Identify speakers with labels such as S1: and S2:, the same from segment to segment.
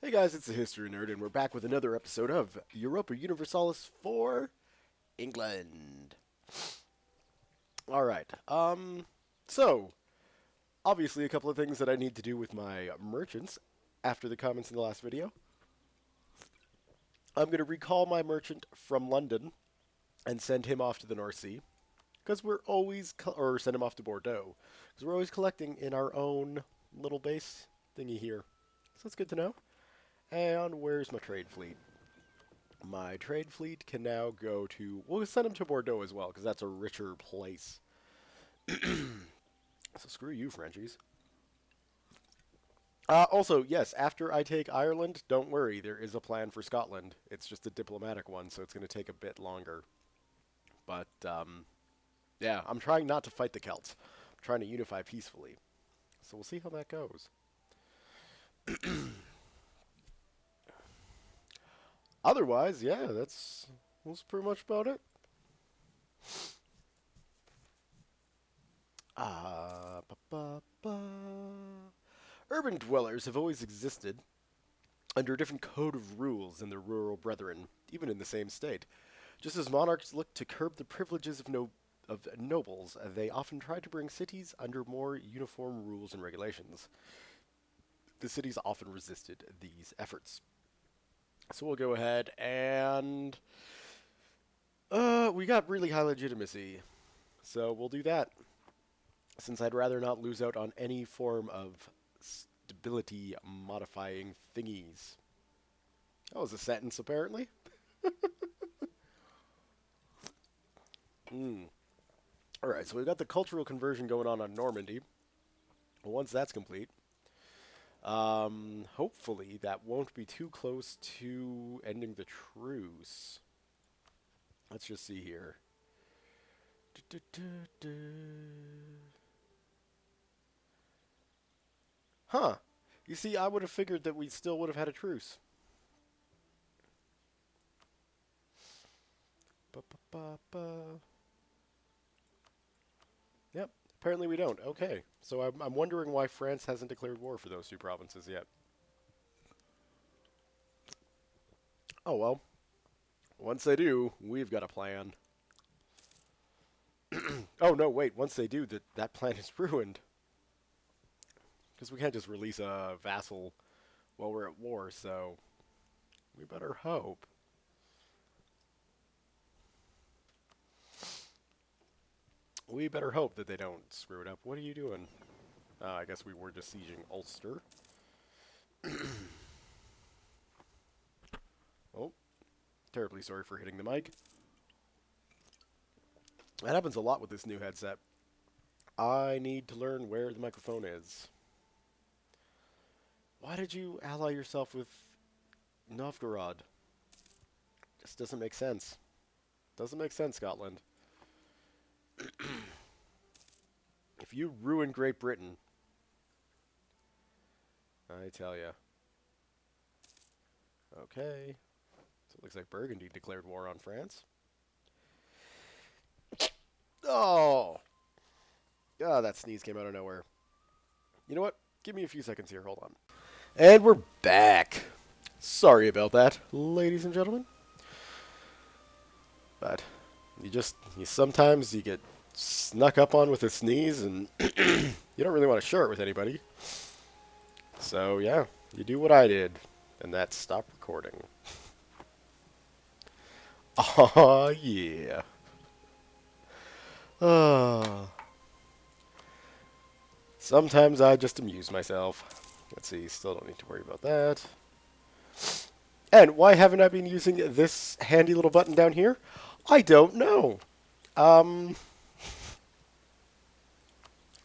S1: Hey guys, it's the History Nerd, and we're back with another episode of Europa Universalis for England. Alright, so, obviously a couple of things that I need to do with my merchants after the comments in the last video. I'm going to recall my merchant from London and send him off to the North Sea, because we're always, or send him off to Bordeaux, because we're always collecting in our own little base thingy here. So that's good to know. And where's my trade fleet? My trade fleet can now go to... We'll send them to Bordeaux as well, because that's a richer place. So screw you, Frenchies. Also, yes, after I take Ireland, don't worry, there is a plan for Scotland. It's just a diplomatic one, so it's going to take a bit longer. But, yeah, I'm trying not to fight the Celts. I'm trying to unify peacefully. So we'll see how that goes. Otherwise, yeah, that's pretty much about it. Ba, ba, ba. Urban dwellers have always existed under a different code of rules than their rural brethren, even in the same state. Just as monarchs look to curb the privileges of nobles, they often try to bring cities under more uniform rules and regulations. The cities often resisted these efforts. So we'll go ahead and... we got really high legitimacy. So we'll do that. Since I'd rather not lose out on any form of stability modifying thingies. That was a sentence, apparently. Alright, so we've got the cultural conversion going on Normandy. Once that's complete... hopefully that won't be too close to ending the truce. Let's just see here. Huh. You see, I would have figured that we still would have had a truce. Yep. Apparently we don't. Okay. So I'm wondering why France hasn't declared war for those two provinces yet. Oh well. Once they do, we've got a plan. Oh no, wait. Once they do, that plan is ruined. Because we can't just release a vassal while we're at war, so we better hope. We better hope that they don't screw it up. What are you doing? I guess we were just sieging Ulster. Oh, terribly sorry for hitting the mic. That happens a lot with this new headset. I need to learn where the microphone is. Why did you ally yourself with Novgorod? Just doesn't make sense. Doesn't make sense, Scotland. If you ruin Great Britain, I tell ya. Okay. So it looks like Burgundy declared war on France. Oh! Ah, that sneeze came out of nowhere. You know what? Give me a few seconds here. Hold on. And we're back. Sorry about that, ladies and gentlemen. But sometimes you get snuck up on with a sneeze and you don't really want to share it with anybody. So yeah, you do what I did, and that's stop recording. Oh yeah. Sometimes I just amuse myself. Let's see, still don't need to worry about that. And why haven't I been using this handy little button down here? I don't know.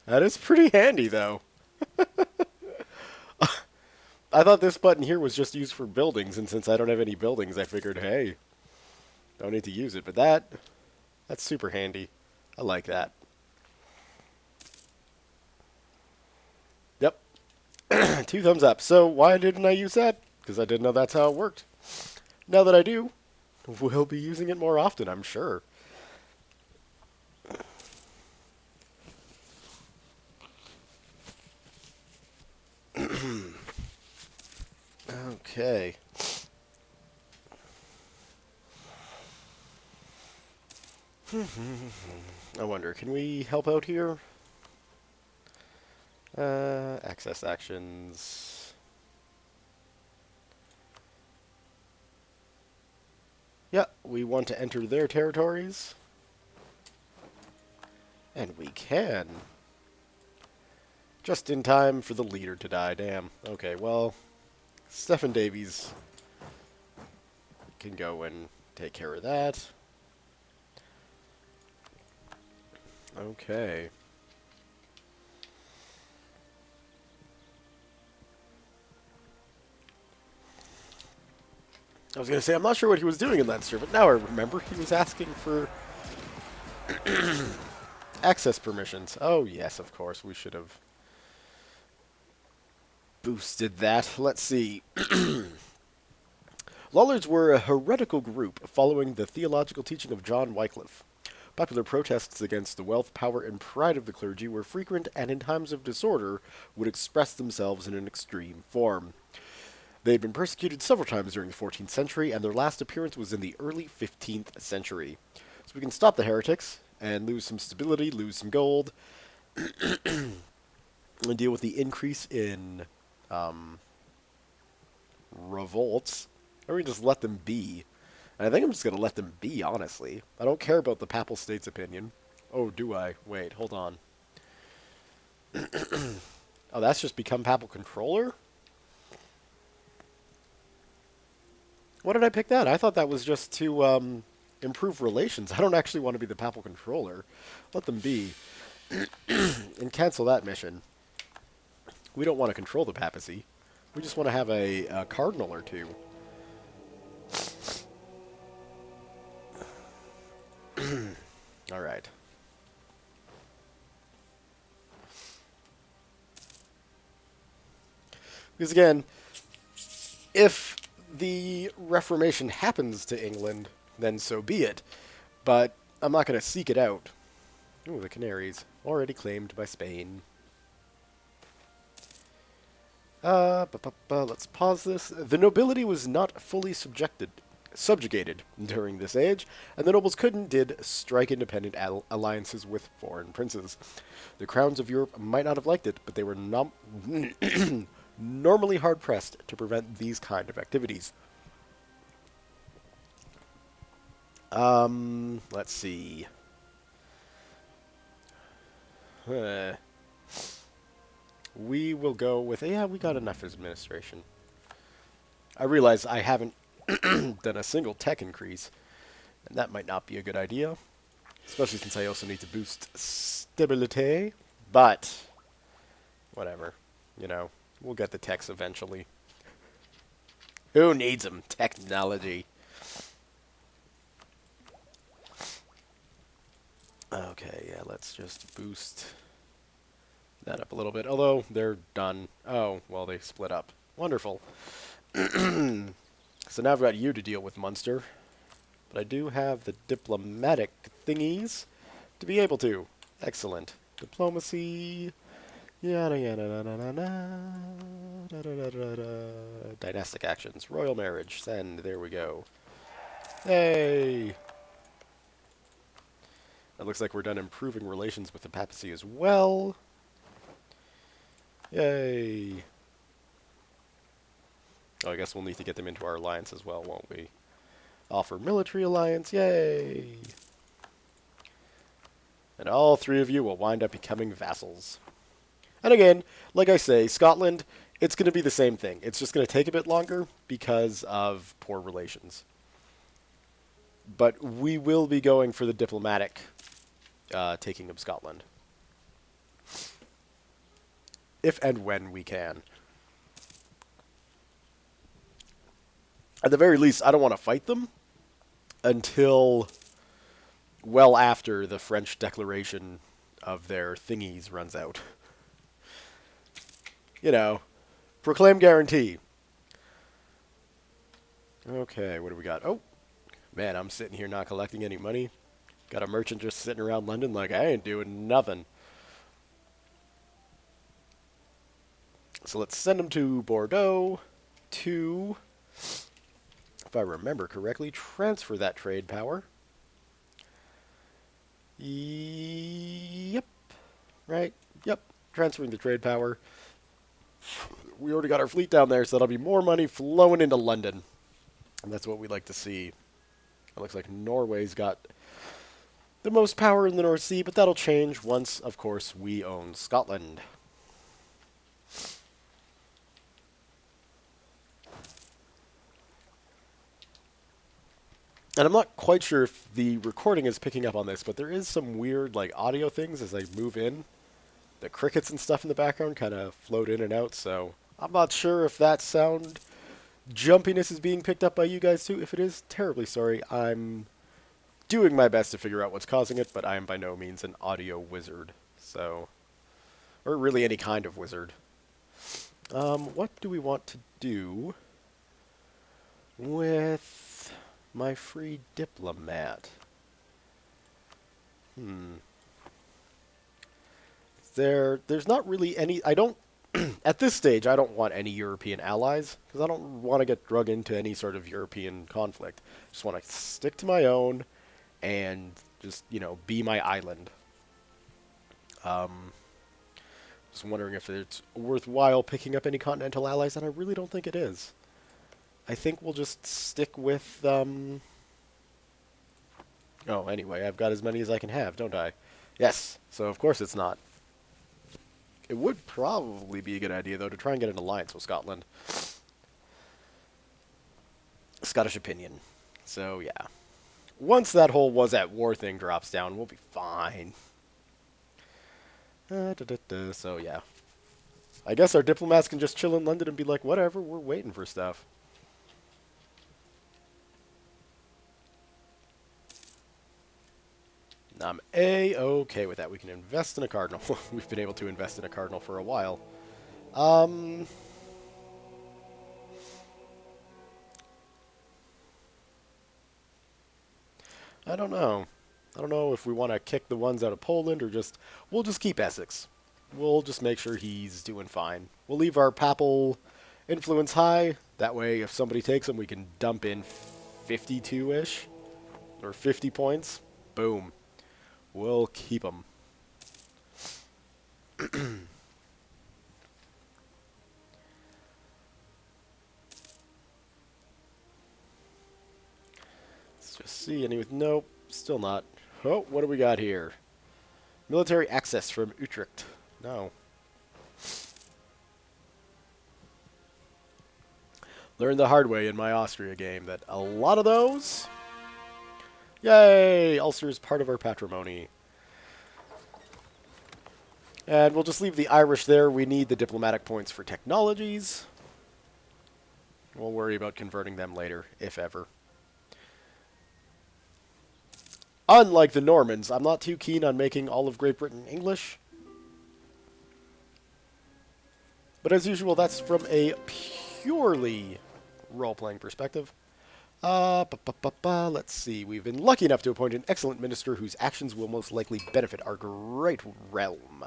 S1: That is pretty handy, though. I thought this button here was just used for buildings, and since I don't have any buildings, I figured, hey, don't need to use it. But that's super handy. I like that. Yep. 2 thumbs up. So why didn't I use that? Because I didn't know that's how it worked. Now that I do, we'll be using it more often, I'm sure. Okay. I wonder, can we help out here? Access actions. Yeah, we want to enter their territories. And we can. Just in time for the leader to die, damn. Okay, well, Stephen Davies can go and take care of that. Okay. I was going to say, I'm not sure what he was doing in Leinster, but now I remember he was asking for access permissions. Oh, yes, of course, we should have boosted that. Let's see. Lollards were a heretical group following the theological teaching of John Wycliffe. Popular protests against the wealth, power, and pride of the clergy were frequent and in times of disorder would express themselves in an extreme form. They had been persecuted several times during the 14th century, and their last appearance was in the early 15th century. So we can stop the heretics and lose some stability, lose some gold, and deal with the increase in revolts. Or we can just let them be. And I think I'm just going to let them be, honestly. I don't care about the Papal State's opinion. Oh, do I? Wait, hold on. Oh, that's just become Papal Controller? What did I pick that? I thought that was just to improve relations. I don't actually want to be the Papal Controller. Let them be. And cancel that mission. We don't want to control the papacy. We just want to have a cardinal or two. Alright. Because again, if the Reformation happens to England, then so be it. But I'm not going to seek it out. Ooh, the Canaries. Already claimed by Spain. Let's pause this. The nobility was not fully subjugated during this age, and the nobles could and did strike independent alliances with foreign princes. The crowns of Europe might not have liked it, but they were normally hard-pressed to prevent these kind of activities. Let's see. We will go with, yeah, we got enough administration. I realize I haven't done a single tech increase, and that might not be a good idea, especially since I also need to boost stability, but whatever, you know, we'll get the techs eventually. Who needs them? Technology. Okay, yeah, let's just boost that up a little bit, although they're done. Oh, well, they split up. Wonderful. So now I've got you to deal with, Munster. But I do have the diplomatic thingies to be able to. Excellent. Diplomacy. Yada yada yada yada. Dynastic actions. Royal marriage. Send. There we go. Hey! It looks like we're done improving relations with the papacy as well. Yay! Oh, I guess we'll need to get them into our alliance as well, won't we? Offer military alliance, yay! And all three of you will wind up becoming vassals. And again, like I say, Scotland, it's going to be the same thing. It's just going to take a bit longer because of poor relations. But we will be going for the diplomatic taking of Scotland. If and when we can. At the very least, I don't want to fight them until well after the French declaration of their thingies runs out. You know, proclaim guarantee. Okay, what do we got? Oh, man, I'm sitting here not collecting any money. Got a merchant just sitting around London like, I ain't doing nothing. So let's send him to Bordeaux. to, if I remember correctly, transfer that trade power. Yep. Right? Yep. Transferring the trade power. We already got our fleet down there, so that'll be more money flowing into London. And that's what we like to see. It looks like Norway's got the most power in the North Sea, but that'll change once, of course, we own Scotland. And I'm not quite sure if the recording is picking up on this, but there is some weird like audio things as I move in. The crickets and stuff in the background kind of float in and out, so I'm not sure if that sound jumpiness is being picked up by you guys too. If it is, terribly sorry. I'm doing my best to figure out what's causing it, but I am by no means an audio wizard, so, or really any kind of wizard. What do we want to do with my free diplomat? There's not really any, I don't, at this stage, I don't want any European allies, because I don't want to get drug into any sort of European conflict. I just want to stick to my own and just, you know, be my island. Just wondering if it's worthwhile picking up any continental allies, and I really don't think it is. I think we'll just stick with, oh, anyway, I've got as many as I can have, don't I? Yes, so of course it's not. It would probably be a good idea, though, to try and get an alliance with Scotland. Scottish opinion. So, yeah. Once that whole was at war thing drops down, we'll be fine. So, yeah. I guess our diplomats can just chill in London and be like, whatever, we're waiting for stuff. I'm A-okay with that. We can invest in a cardinal. We've been able to invest in a cardinal for a while. I don't know. I don't know if we want to kick the ones out of Poland or just... We'll just keep Essex. We'll just make sure he's doing fine. We'll leave our papal influence high. That way, if somebody takes him, we can dump in 52-ish. Or 50 points. Boom. We'll keep him. Let's just see. Nope, still not. Oh, what do we got here? Military access from Utrecht. No. Learned the hard way in my Austria game that a lot of those... Yay! Ulster is part of our patrimony. And we'll just leave the Irish there. We need the diplomatic points for technologies. We'll worry about converting them later, if ever. Unlike the Normans, I'm not too keen on making all of Great Britain English. But as usual, that's from a purely role-playing perspective. Let's see. We've been lucky enough to appoint an excellent minister whose actions will most likely benefit our great realm.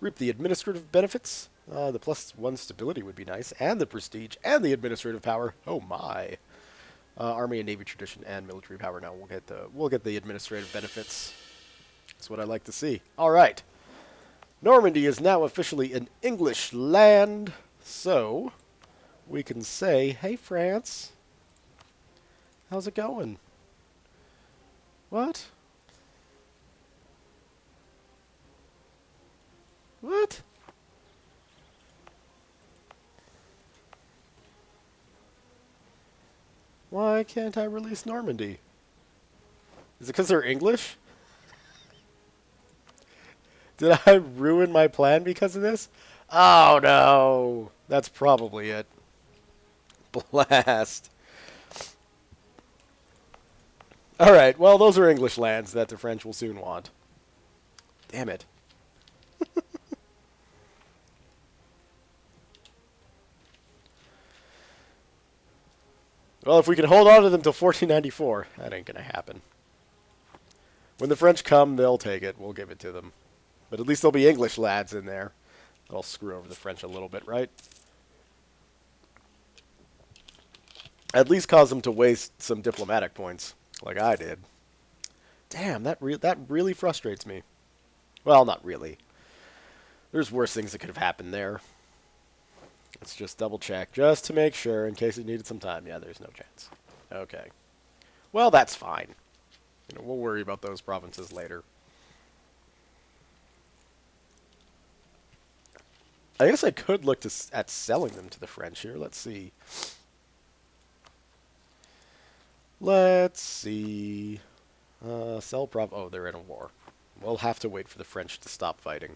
S1: Reap the administrative benefits. The +1 stability would be nice, and the prestige, and the administrative power. Oh my! Army and Navy tradition and military power. Now we'll get the administrative benefits. That's what I like to see. All right. Normandy is now officially an English land, so we can say, "Hey, France, how's it going?" What? What? Why can't I release Normandy? Is it because they're English? Did I ruin my plan because of this? Oh no! That's probably it. Blast. Alright, well, those are English lands that the French will soon want. Damn it. Well, if we can hold on to them till 1494, that ain't gonna happen. When the French come, they'll take it. We'll give it to them. But at least there'll be English lads in there. That'll screw over the French a little bit, right? At least cause them to waste some diplomatic points, like I did. Damn, that really frustrates me. Well, not really. There's worse things that could have happened there. Let's just double check, just to make sure, in case it needed some time. Yeah, there's no chance. Okay. Well, that's fine. We'll worry about those provinces later. I guess I could look at selling them to the French here. Let's see. Let's see. Sell prov. Oh, they're in a war. We'll have to wait for the French to stop fighting.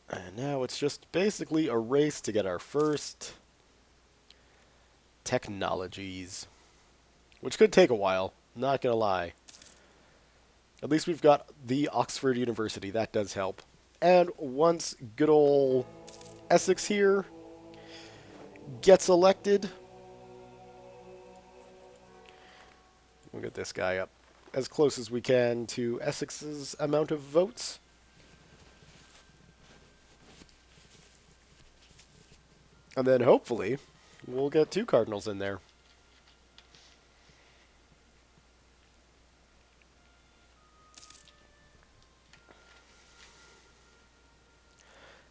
S1: And now it's just basically a race to get our first technologies, which could take a while, not gonna lie. At least we've got the Oxford University, that does help. And once good old Essex here gets elected, we'll get this guy up as close as we can to Essex's amount of votes. And then hopefully we'll get 2 cardinals in there.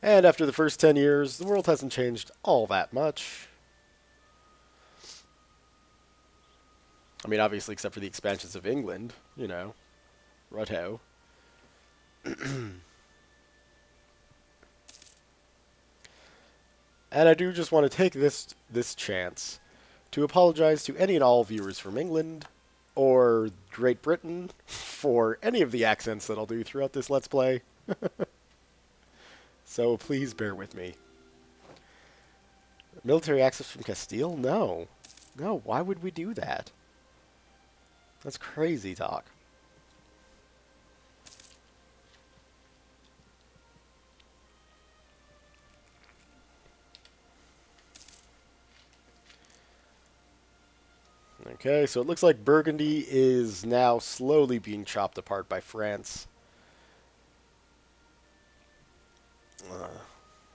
S1: And after the first 10 years, the world hasn't changed all that much. I mean, obviously, except for the expansions of England, Rutto. And I do just want to take this chance to apologize to any and all viewers from England or Great Britain for any of the accents that I'll do throughout this Let's Play. So please bear with me. Military access from Castile? No. No, why would we do that? That's crazy talk. Okay, so it looks like Burgundy is now slowly being chopped apart by France.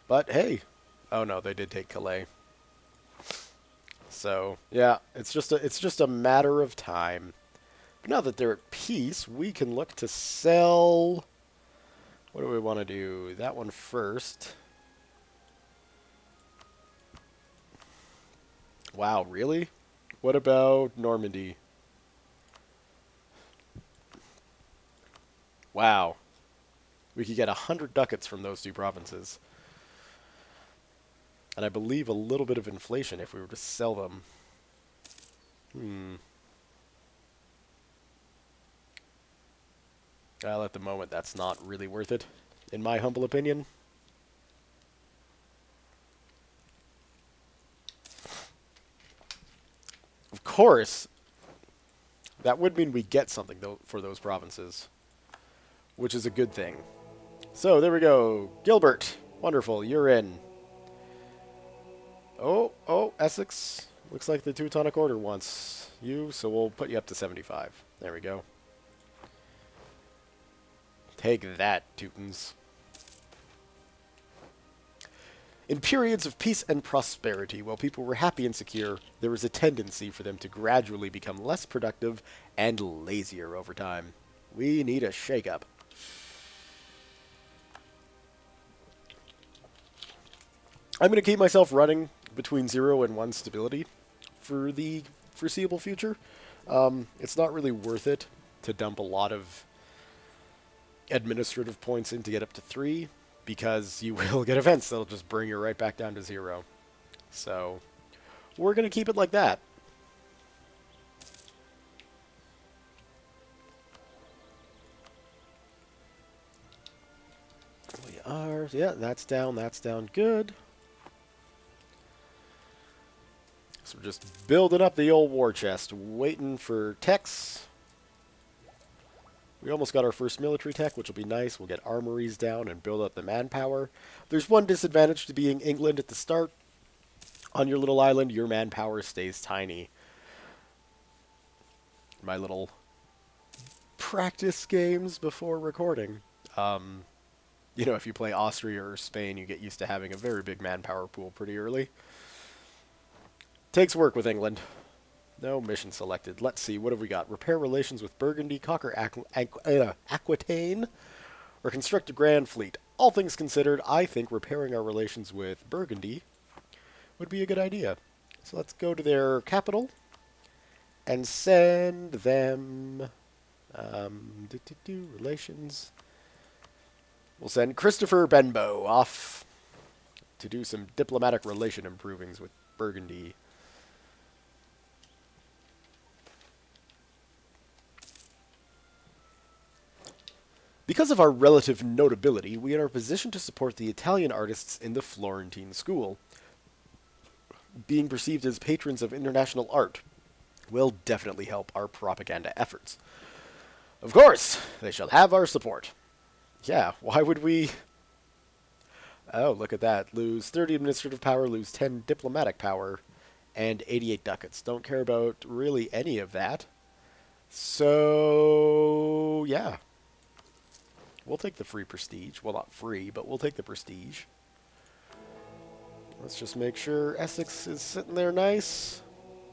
S1: But hey, oh no, they did take Calais. So yeah, it's just a matter of time. But now that they're at peace, we can look to sell. What do we want to do? That one first. Wow, really? What about Normandy? Wow. We could get 100 ducats from those 2 provinces. And I believe a little bit of inflation if we were to sell them. Well, at the moment, that's not really worth it, in my humble opinion. Of course, that would mean we get something for those provinces, which is a good thing. So, there we go. Gilbert. Wonderful. You're in. Oh, Essex. Looks like the Teutonic Order wants you, so we'll put you up to 75. There we go. Take that, Teutons. In periods of peace and prosperity, while people were happy and secure, there was a tendency for them to gradually become less productive and lazier over time. We need a shake-up. I'm going to keep myself running between 0 and 1 stability for the foreseeable future. It's not really worth it to dump a lot of administrative points in to get up to 3, because you will get events that'll just bring you right back down to 0. So, we're going to keep it like that. We are, yeah, that's down, good. So we're just building up the old war chest, waiting for techs. We almost got our first military tech, which will be nice. We'll get armories down and build up the manpower. There's one disadvantage to being England at the start. On your little island, your manpower stays tiny. my little practice games before recording. You know, if you play Austria or Spain, you get used to having a very big manpower pool pretty early. Takes work with England. No mission selected. Let's see, what have we got? Repair relations with Burgundy, conquer Aquitaine, or construct a grand fleet. All things considered, I think repairing our relations with Burgundy would be a good idea. So let's go to their capital and send them relations. We'll send Christopher Benbow off to do some diplomatic relation improvings with Burgundy. Because of our relative notability, we are in a position to support the Italian artists in the Florentine school. Being perceived as patrons of international art will definitely help our propaganda efforts. Of course, they shall have our support. Yeah, why would we... Oh, look at that. Lose 30 administrative power, lose 10 diplomatic power, and 88 ducats. Don't care about really any of that. So, yeah. We'll take the free prestige. Well, not free, but we'll take the prestige. Let's just make sure Essex is sitting there nice.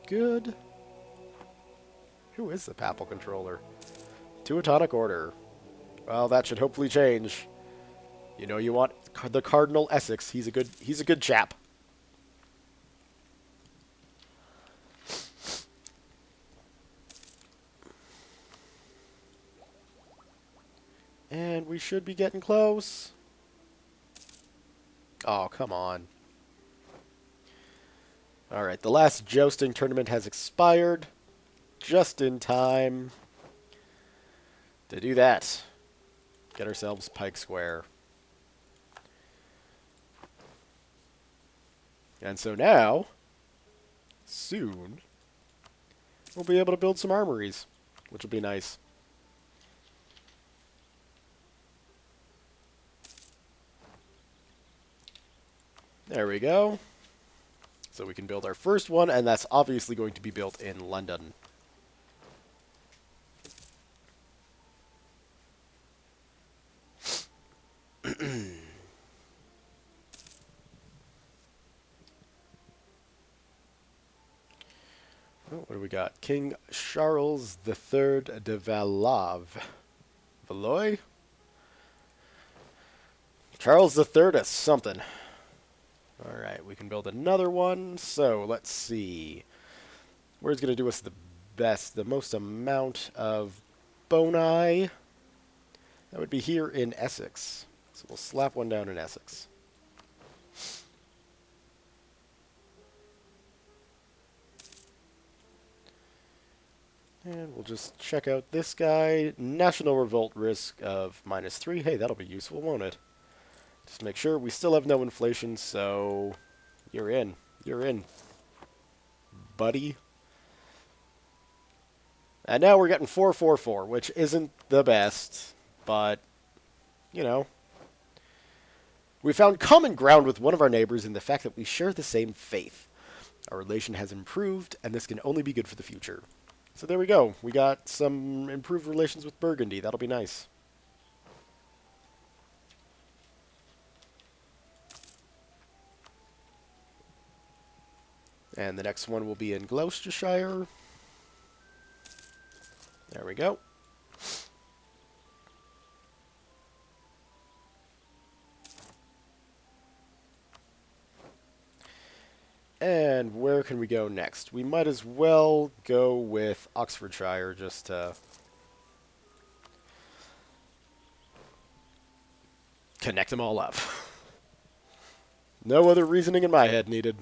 S1: Good. Who is the papal controller? Teutonic Order. Well, that should hopefully change. You know, you want the Cardinal Essex. He's a good chap. And we should be getting close. Oh, come on. Alright, the last jousting tournament has expired. Just in time to do that. Get ourselves Pike Square. And so now, soon, we'll be able to build some armories, which will be nice. There we go. So we can build our first one, and that's obviously going to be built in London. Oh, what do we got? King Charles III de Valois? Charles III is something. Alright, we can build another one. So, let's see. Where's going to do us the best, the most amount of boni? That would be here in Essex. So we'll slap one down in Essex. And we'll just check out this guy. National Revolt risk of -3. Hey, that'll be useful, won't it? Just make sure we still have no inflation, so you're in. You're in, buddy. And now we're getting 444, which isn't the best, but, you know. We found common ground with one of our neighbors in the fact that we share the same faith. Our relation has improved, and this can only be good for the future. So there we go. We got some improved relations with Burgundy. That'll be nice. And the next one will be in Gloucestershire. There we go. And where can we go next? We might as well go with Oxfordshire just to connect them all up. No other reasoning in my head needed.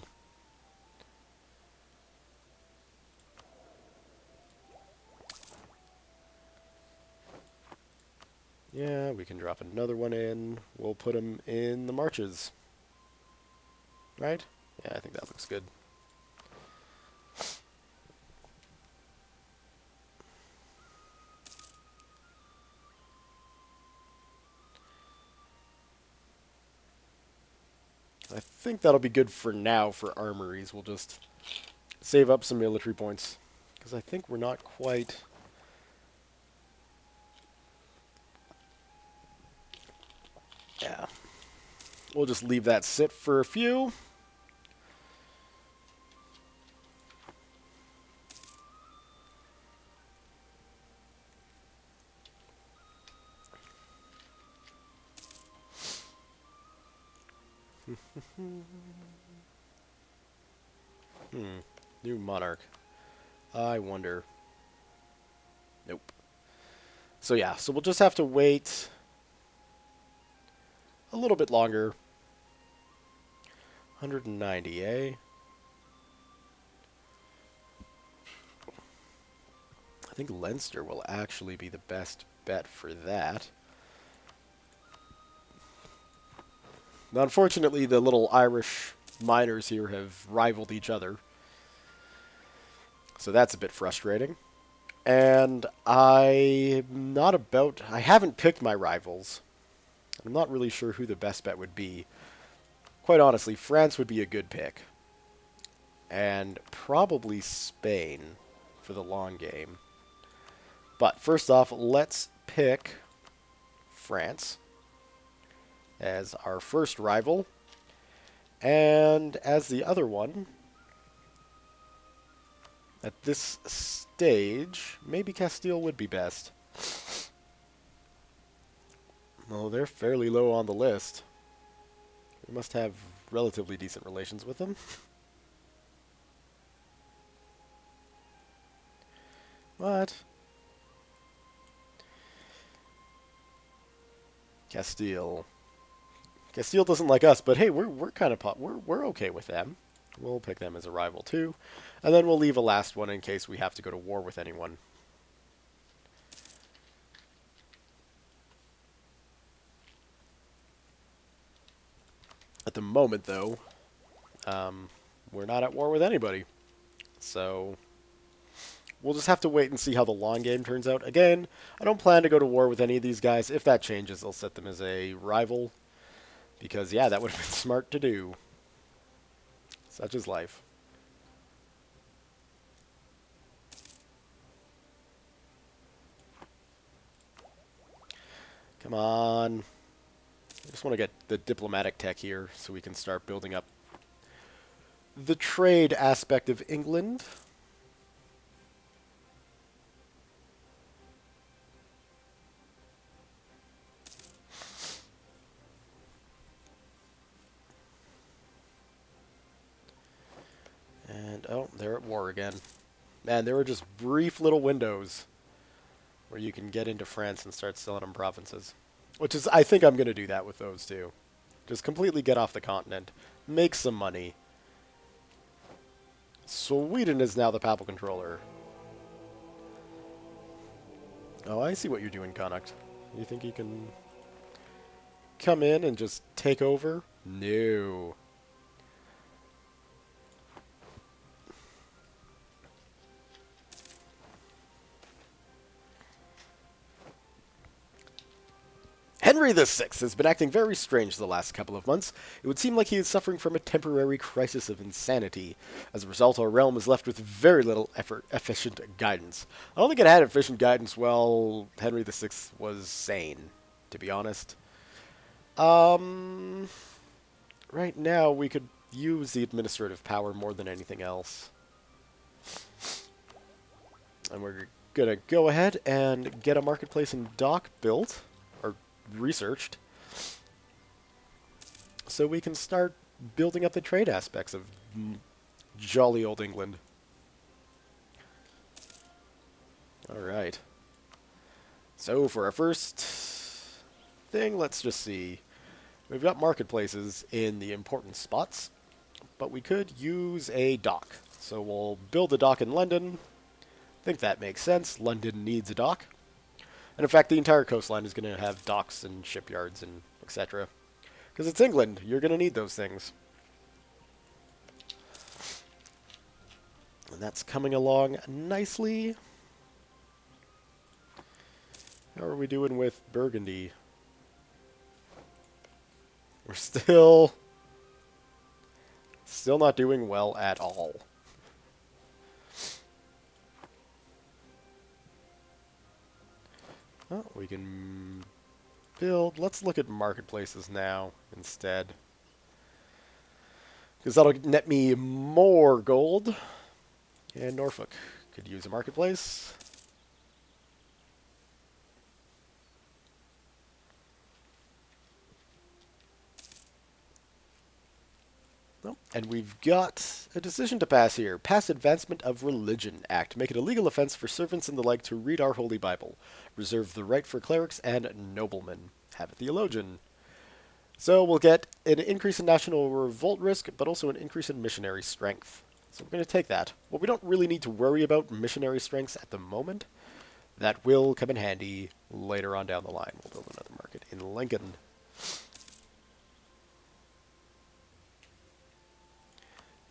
S1: Yeah, we can drop another one in. We'll put them in the marches. Right? Yeah, I think that looks good. I think that'll be good for now for armories. We'll just save up some military points. Because I think we're not quite We'll just leave that sit for a few. New monarch. I wonder. Nope. So yeah, so we'll just have to wait a little bit longer. 190, eh? I think Leinster will actually be the best bet for that. Now, unfortunately, the little Irish miners here have rivaled each other. So that's a bit frustrating. And I haven't picked my rivals. I'm not really sure who the best bet would be. Quite honestly, France would be a good pick. And probably Spain for the long game. But first off, let's pick France as our first rival. And as the other one, at this stage, maybe Castile would be best. Well, they're fairly low on the list. We must have relatively decent relations with them. What? Castile. Castile doesn't like us, but hey, we're kind of we're okay with them. We'll pick them as a rival too, and then we'll leave a last one in case we have to go to war with anyone. At the moment, though, we're not at war with anybody, so we'll just have to wait and see how the long game turns out. Again, I don't plan to go to war with any of these guys. If that changes, I'll set them as a rival, because yeah, that would have been smart to do. Such is life. Come on. I just want to get the diplomatic tech here so we can start building up the trade aspect of England. And, oh, they're at war again. Man, there were just brief little windows where you can get into France and start selling them provinces. Which is, I think I'm going to do that with those too. Just completely get off the continent. Make some money. Sweden is now the papal controller. Oh, I see what you're doing, Connacht. You think you can come in and just take over? No. Henry VI has been acting very strange the last couple of months. It would seem like he is suffering from a temporary crisis of insanity. As a result, our realm is left with very little efficient guidance. I don't think it had efficient guidance while Henry VI was sane, to be honest. Right now, we could use the administrative power more than anything else. And we're going to go ahead and get a marketplace and dock built. Researched, so we can start building up the trade aspects of jolly old England. Alright. So for our first thing, let's just see. We've got marketplaces in the important spots, but we could use a dock. So we'll build a dock in London. I think that makes sense. London needs a dock. And in fact, the entire coastline is going to have docks and shipyards and etc. Because it's England. You're going to need those things. And that's coming along nicely. How are we doing with Burgundy? We're still not doing well at all. Oh, we can build. Let's look at marketplaces now instead. Because that'll net me more gold. And Norfolk could use a marketplace. Oh, and we've got a decision to pass here. Pass Advancement of Religion Act. Make it a legal offense for servants and the like to read our Holy Bible. Reserve the right for clerics and noblemen. Have a theologian. So we'll get an increase in national revolt risk, but also an increase in missionary strength. So we're going to take that. Well, we don't really need to worry about missionary strengths at the moment. That will come in handy later on down the line. We'll build another market in Lincoln.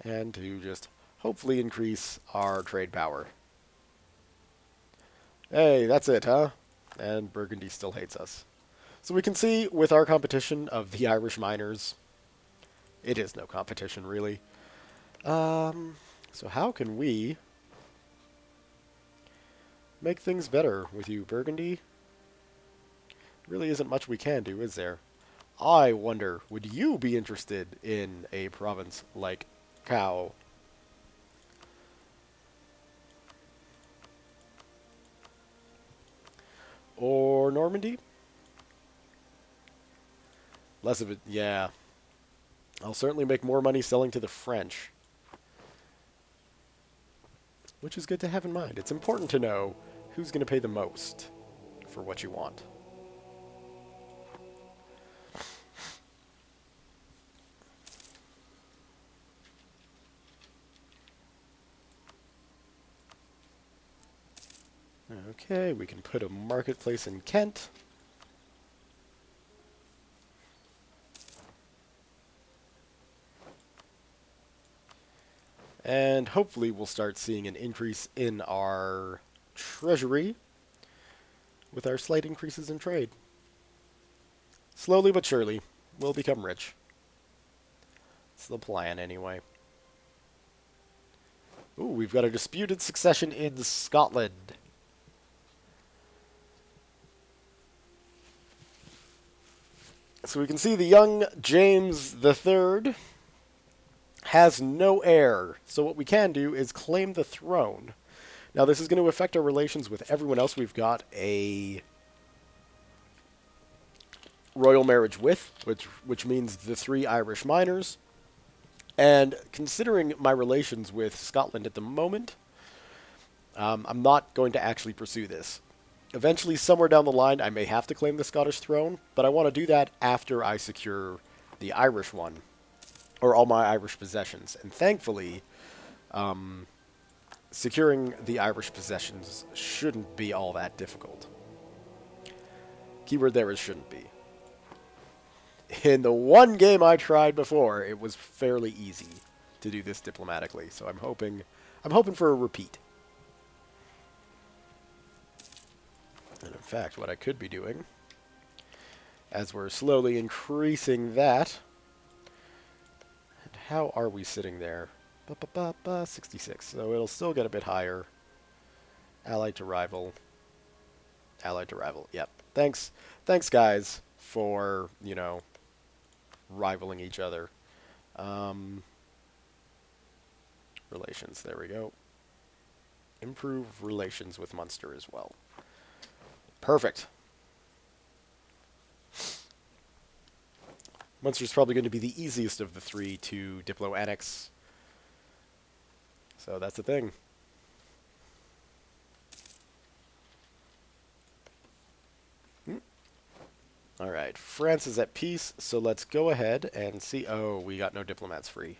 S1: And to just hopefully increase our trade power. Hey, that's it, huh? And Burgundy still hates us. So we can see with our competition of the Irish miners, it is no competition, really. So how can we make things better with you, Burgundy? Really isn't much we can do, is there? I wonder, would you be interested in a province like Cow? Or Normandy? Less of it, yeah. I'll certainly make more money selling to the French. Which is good to have in mind. It's important to know who's going to pay the most for what you want. Okay, we can put a marketplace in Kent. And hopefully we'll start seeing an increase in our treasury with our slight increases in trade. Slowly but surely, we'll become rich. It's the plan anyway. Ooh, we've got a disputed succession in Scotland. So we can see the young James III has no heir. So what we can do is claim the throne. Now this is going to affect our relations with everyone else we've got a royal marriage with, which means the 3 Irish miners. And considering my relations with Scotland at the moment, I'm not going to actually pursue this. Eventually, somewhere down the line, I may have to claim the Scottish throne, but I want to do that after I secure the Irish one, or all my Irish possessions. And thankfully, securing the Irish possessions shouldn't be all that difficult. Keyword there is shouldn't be. In the one game I tried before, it was fairly easy to do this diplomatically, so I'm hoping for a repeat. And in fact, what I could be doing, as we're slowly increasing that, and how are we sitting there? 66, so it'll still get a bit higher. Allied to rival. Allied to rival, yep. Thanks guys, for, you know, rivaling each other. Relations, there we go. Improve relations with Munster as well. Perfect. Munster's probably going to be the easiest of the 3 to diplo-annex. So that's the thing. Alright, France is at peace, so let's go ahead and see... Oh, we got no diplomats free.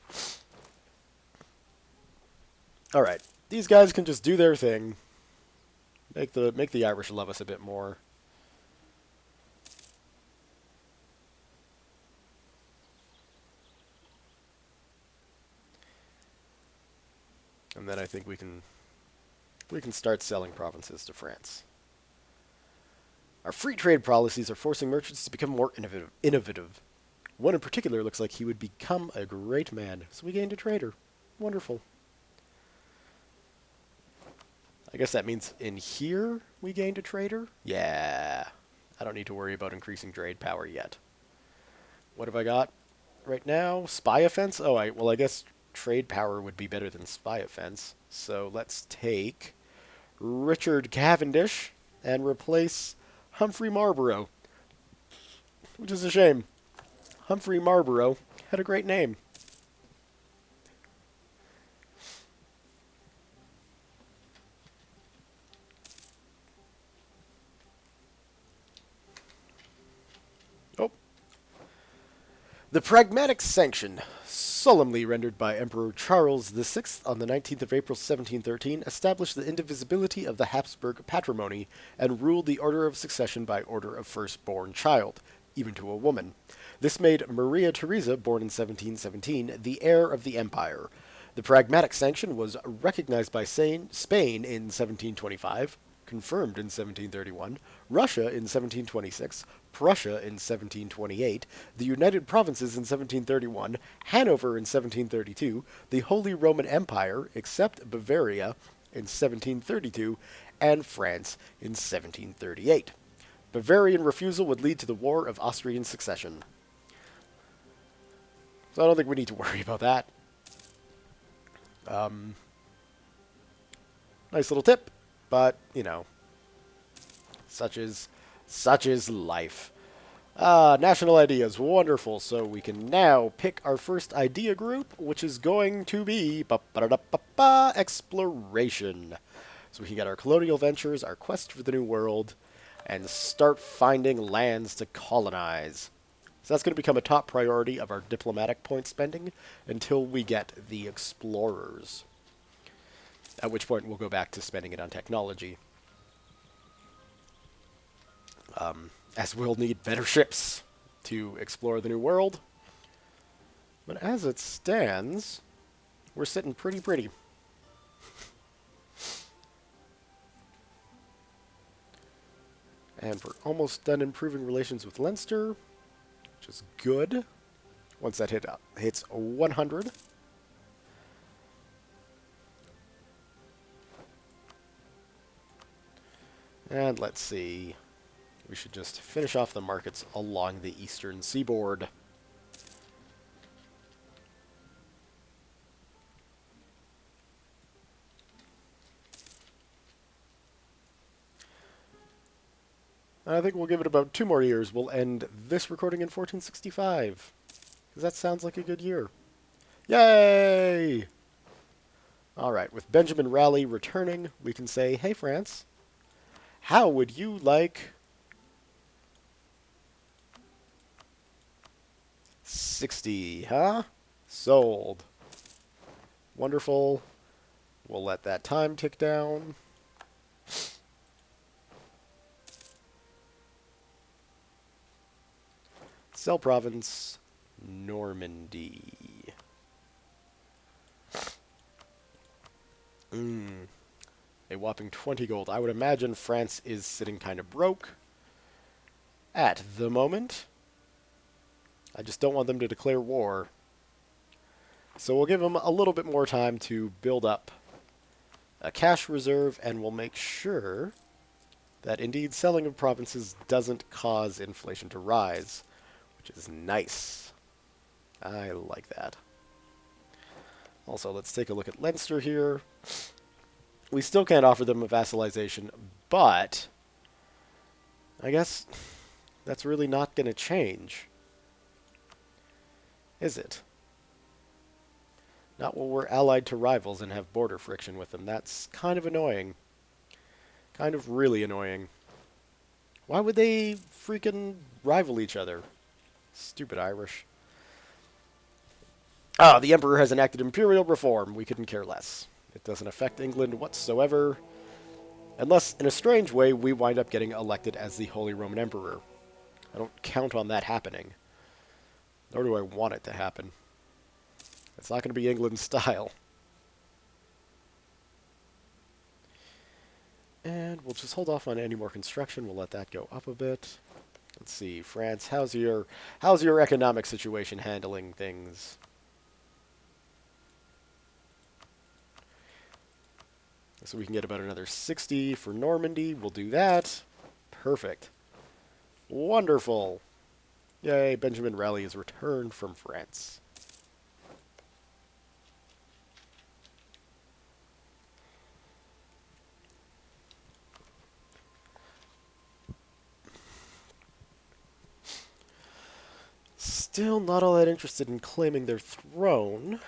S1: Alright, these guys can just do their thing. Make the Irish love us a bit more. And then I think we can start selling provinces to France. Our free trade policies are forcing merchants to become more innovative. One in particular looks like he would become a great man, so we gained a trader. Wonderful. I guess that means in here we gained a trader? Yeah. I don't need to worry about increasing trade power yet. What have I got right now? Spy offense? Oh, well, I guess trade power would be better than spy offense. So let's take Richard Cavendish and replace Humphrey Marlborough, which is a shame. Humphrey Marlborough had a great name. Oh. The Pragmatic Sanction, solemnly rendered by Emperor Charles VI on the 19th of April 1713, established the indivisibility of the Habsburg patrimony and ruled the order of succession by order of firstborn child, even to a woman. This made Maria Theresa, born in 1717, the heir of the empire. The Pragmatic Sanction was recognized by Spain in 1725, confirmed in 1731, Russia in 1726, Prussia in 1728, the United Provinces in 1731, Hanover in 1732, the Holy Roman Empire, except Bavaria, in 1732, and France in 1738. Bavarian refusal would lead to the War of Austrian Succession. So I don't think we need to worry about that. Nice little tip, but, you know, such is life. National ideas, wonderful. So we can now pick our first idea group, which is going to be exploration. So we can get our colonial ventures, our quest for the New World, and start finding lands to colonize. So that's going to become a top priority of our diplomatic point spending until we get the explorers. At which point we'll go back to spending it on technology. As we'll need better ships to explore the New World. But as it stands, we're sitting pretty. And we're almost done improving relations with Leinster, which is good. Once that hits 100. And let's see. We should just finish off the markets along the eastern seaboard. I think we'll give it about 2 more years. We'll end this recording in 1465. Because that sounds like a good year. Yay! Alright, with Benjamin Raleigh returning, we can say, hey France, how would you like 60, huh? Sold. Wonderful. We'll let that time tick down. Cell province, Normandy. A whopping 20 gold. I would imagine France is sitting kind of broke at the moment. I just don't want them to declare war. So we'll give them a little bit more time to build up a cash reserve, and we'll make sure that indeed selling of provinces doesn't cause inflation to rise, which is nice. I like that. Also, let's take a look at Leinster here. We still can't offer them a vassalization, but I guess that's really not going to change, is it? Not when we're allied to rivals and have border friction with them. That's kind of annoying. Kind of really annoying. Why would they freaking rival each other? Stupid Irish. Ah, the Emperor has enacted imperial reform. We couldn't care less. It doesn't affect England whatsoever. Unless, in a strange way, we wind up getting elected as the Holy Roman Emperor. I don't count on that happening. Nor do I want it to happen. It's not going to be England's style. And we'll just hold off on any more construction. We'll let that go up a bit. Let's see, France, how's your economic situation handling things? So we can get about another 60 for Normandy. We'll do that. Perfect. Wonderful. Yay, Benjamin Raleigh is returned from France. Still not all that interested in claiming their throne.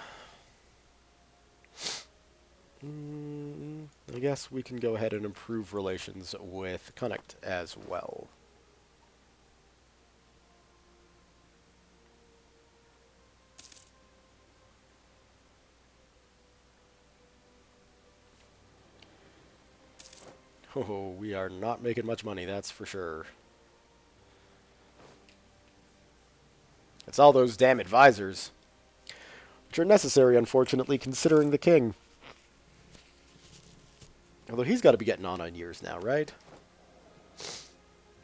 S1: I guess we can go ahead and improve relations with Connacht as well. Oh, we are not making much money, that's for sure. It's all those damn advisors, which are necessary, unfortunately, considering the king. Although he's got to be getting on years now, right?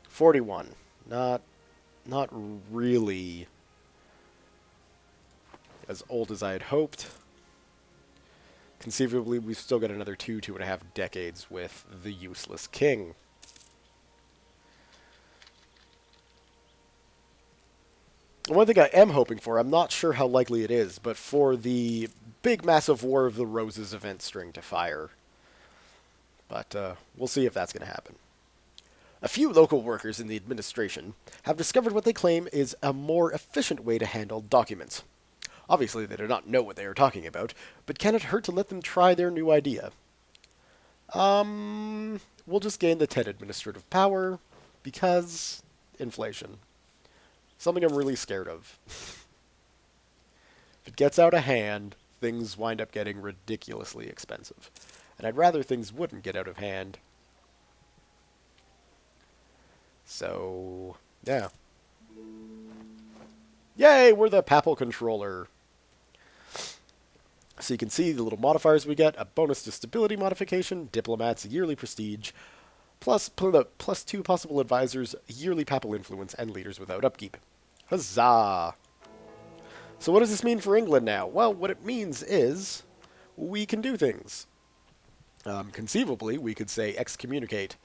S1: 41. Not really as old as I had hoped. Conceivably, we've still got another 2.5 decades with the useless king. One thing I am hoping for, I'm not sure how likely it is, but for the big massive War of the Roses event string to fire. But we'll see if that's going to happen. A few local workers in the administration have discovered what they claim is a more efficient way to handle documents. Obviously, they do not know what they are talking about, but can it hurt to let them try their new idea? We'll just gain the 10 administrative power, because inflation. Something I'm really scared of. If it gets out of hand, things wind up getting ridiculously expensive. And I'd rather things wouldn't get out of hand. So, yeah. Yay, we're the papal controller. So you can see the little modifiers we get. A bonus to stability modification, diplomats, yearly prestige, plus 2 possible advisors, yearly papal influence, and leaders without upkeep. Huzzah! So what does this mean for England now? Well, what it means is we can do things. Conceivably, we could say excommunicate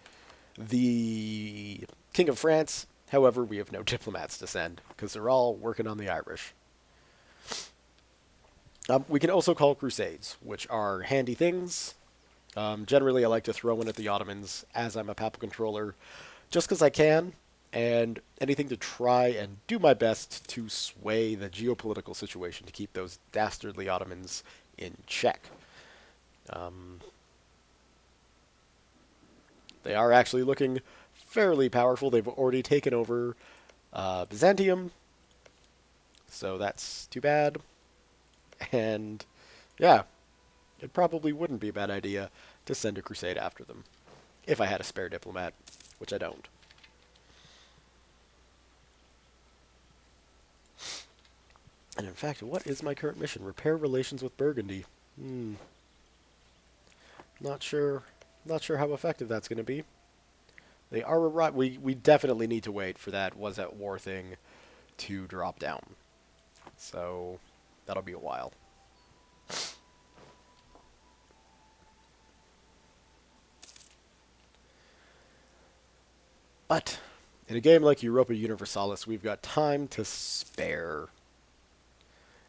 S1: the King of France. However, we have no diplomats to send, because they're all working on the Irish. We can also call crusades, which are handy things. Generally, I like to throw in at the Ottomans, as I'm a papal controller, just because I can, and anything to try and do my best to sway the geopolitical situation to keep those dastardly Ottomans in check. They are actually looking fairly powerful. They've already taken over Byzantium, so that's too bad. And, yeah, it probably wouldn't be a bad idea to send a crusade after them, if I had a spare diplomat, which I don't. And in fact, what is my current mission? Repair relations with Burgundy. Not sure how effective that's going to be. They are right. We definitely need to wait for that was at war thing to drop down. So that'll be a while. But in a game like Europa Universalis, we've got time to spare.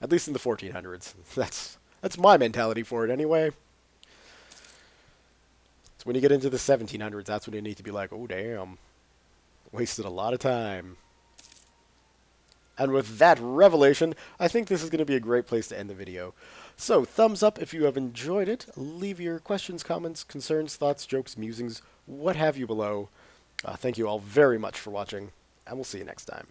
S1: At least in the 1400s. That's my mentality for it anyway. So when you get into the 1700s, that's when you need to be like, oh damn, wasted a lot of time. And with that revelation, I think this is going to be a great place to end the video. So, thumbs up if you have enjoyed it. Leave your questions, comments, concerns, thoughts, jokes, musings, what have you below. Thank you all very much for watching, and we'll see you next time.